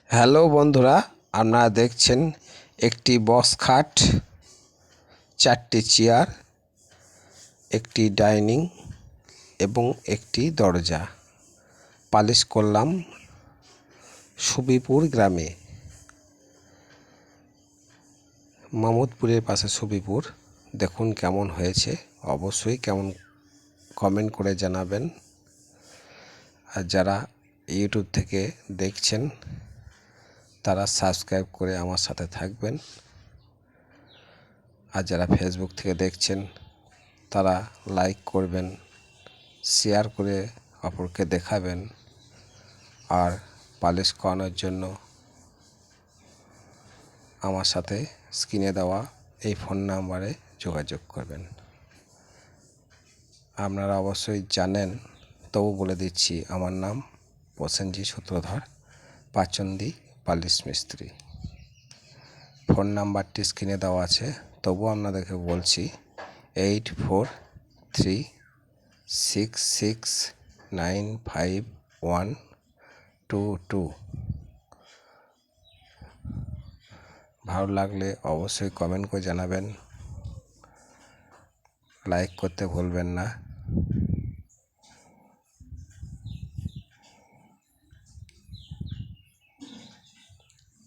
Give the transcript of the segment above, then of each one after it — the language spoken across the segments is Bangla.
হ্যালো বন্ধুরা, আপনারা দেখছেন একটি বক্স খাট, 4টি চেয়ার, একটি ডাইনিং এবং একটি দরজা পালিশ করলাম সুবিপুর গ্রামে। মামুদপুরের পাশে সুবিপুর। দেখুন কেমন হয়েছে, অবশ্যই কেমন কমেন্ট করে জানাবেন। আর যারা ইউটিউব থেকে দেখছেন তারা সাবস্ক্রাইব করে আমার সাথে থাকবেন। আর যারা ফেসবুক থেকে দেখছেন তারা লাইক করবেন, শেয়ার করে অপরকে দেখাবেন। আর পালিশ করানোর জন্য আমার সাথে স্ক্রিনে দেওয়া এই ফোন নাম্বারে যোগাযোগ করবেন। আপনারা অবশ্যই জানেন, তবু বলে দিচ্ছি, আমার নাম প্রসেনজিৎ সূত্রধর, পাচন্দি পালিশ মিস্ত্রি। ফোন নাম্বারটি স্ক্রিনে দেওয়া আছে, তবু আপনাদেরকে বলছি 8436695122। ভালো লাগলে অবশ্যই কমেন্ট করে জানাবেন, লাইক করতে ভুলবেন না।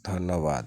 ধন্যবাদ।